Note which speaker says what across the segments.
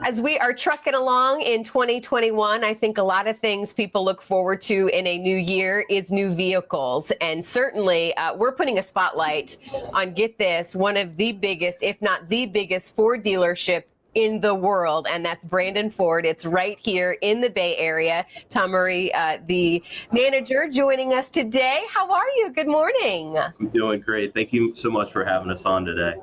Speaker 1: As we are trucking along in 2021, I think a lot of things people look forward to in a new year is new vehicles. And certainly we're putting a spotlight on, get this, one of the biggest, if not the biggest, Ford dealership in the world, and that's Brandon Ford. It's right here in the Bay Area. Tom Murray, the manager, joining us today. How are you? Good morning.
Speaker 2: I'm doing great. Thank you so much for having us on today.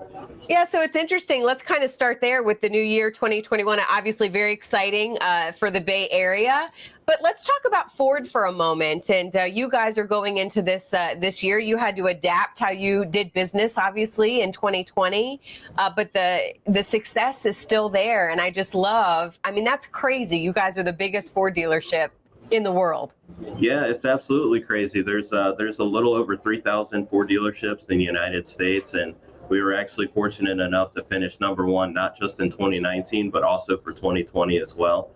Speaker 1: Yeah, so it's interesting. Let's kind of start there with the new year 2021. Obviously very exciting for the Bay Area. But let's talk about Ford for a moment. And you guys are going into this this year. You had to adapt how you did business, obviously, in 2020. But the success is still there. And I just love, I mean, that's crazy. You guys are the biggest Ford dealership in the world.
Speaker 2: Yeah, it's absolutely crazy. There's a little over 3,000 Ford dealerships in the United States, and we were actually fortunate enough to finish #1, not just in 2019, but also for 2020 as well.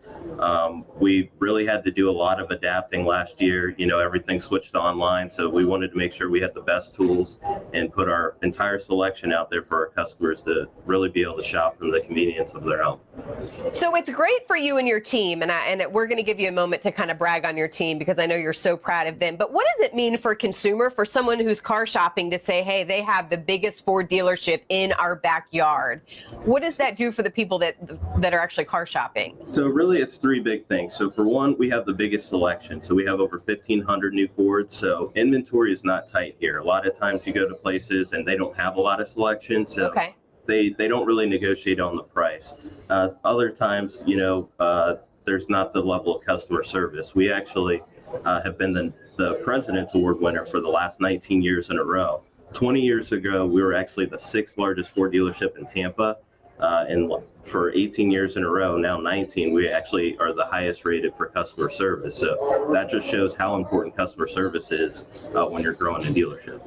Speaker 2: We really had to do a lot of adapting last year. You know, everything switched online, so we wanted to make sure we had the best tools and put our entire selection out there for our customers to really be able to shop from the convenience of their home.
Speaker 1: So it's great for you and your team, and we're going to give you a moment to kind of brag on your team because I know you're so proud of them. But what does it mean for a consumer, for someone who's car shopping, to say, hey, they have the biggest Ford dealership in our backyard? What does that do for the people that are actually car shopping?
Speaker 2: So really, it's three big things. So for one, we have the biggest selection. So we have over 1,500 new Fords. So inventory is not tight here. A lot of times you go to places and they don't have a lot of selection. So
Speaker 1: okay.
Speaker 2: They don't really negotiate on the price. Other times, there's not the level of customer service. We actually have been the President's Award winner for the last 19 years in a row. 20 years ago, we were actually the 6th largest Ford dealership in Tampa. And for 18 years in a row, now 19, we actually are the highest rated for customer service. So that just shows how important customer service is when you're growing a dealership.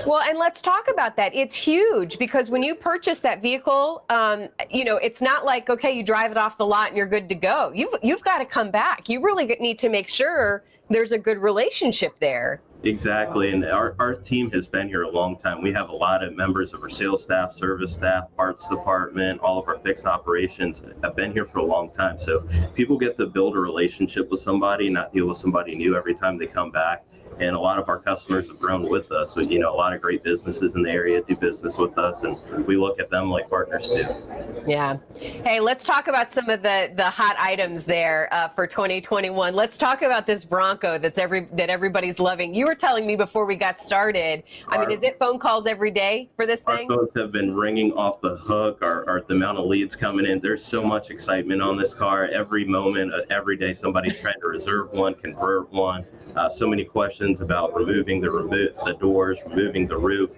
Speaker 1: Well, and let's talk about that. It's huge because when you purchase that vehicle, it's not like, okay, you drive it off the lot and you're good to go. You've got to come back. You really need to make sure there's a good relationship there.
Speaker 2: Exactly, and our team has been here a long time. We have a lot of members of our sales staff, service staff, parts department, all of our fixed operations have been here for a long time. So people get to build a relationship with somebody, not deal with somebody new every time they come back. And a lot of our customers have grown with us. So, a lot of great businesses in the area do business with us, and we look at them like partners too.
Speaker 1: Yeah. Hey, let's talk about some of the hot items there for 2021. Let's talk about this Bronco that everybody's loving. You were telling me before we got started. I mean, is it phone calls every day for this thing?
Speaker 2: Our phones have been ringing off the hook. The amount of leads coming in. There's so much excitement on this car. Every moment, every day, somebody's trying to reserve one, convert one. So many questions about removing the doors, removing the roof.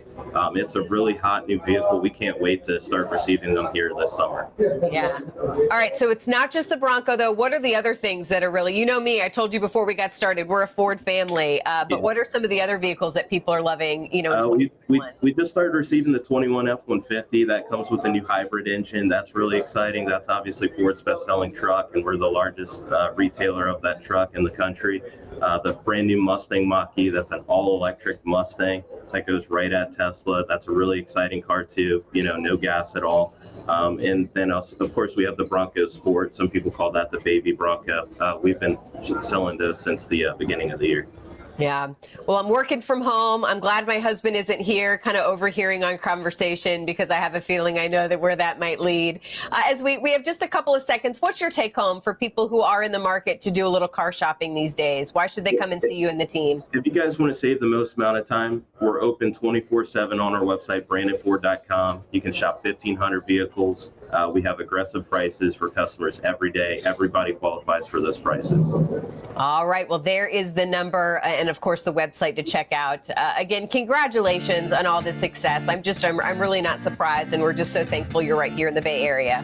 Speaker 2: It's a really hot new vehicle. We can't wait to start receiving them here this summer.
Speaker 1: Yeah. All right. So it's not just the Bronco, though. What are the other things that are really, you know me, I told you before we got started, we're a Ford family. But what are some of the other vehicles that people are loving,
Speaker 2: we just started receiving the 21 F-150. That comes with a new hybrid engine. That's really exciting. That's obviously Ford's best-selling truck, and we're the largest retailer of that truck in the country. The brand new Mustang Mach-E, that's an all-electric Mustang that goes right at Tesla. That's a really exciting car too, no gas at all. And then also, of course, we have the Bronco Sport. Some people call that the baby Bronco. We've been selling those since the beginning of the year.
Speaker 1: Yeah. Well, I'm working from home. I'm glad my husband isn't here, kind of overhearing our conversation, because I have a feeling I know that where that might lead. As we have just a couple of seconds, what's your take home for people who are in the market to do a little car shopping these days? Why should they come and see you and the team?
Speaker 2: If you guys want to save the most amount of time, we're open 24/7 on our website, brandonford.com. You can shop 1,500 vehicles. We have aggressive prices for customers every day. Everybody qualifies for those prices.
Speaker 1: All right. Well, there is the number and, of course, the website to check out. Again, congratulations on all this success. I'm really not surprised, and we're just so thankful you're right here in the Bay Area.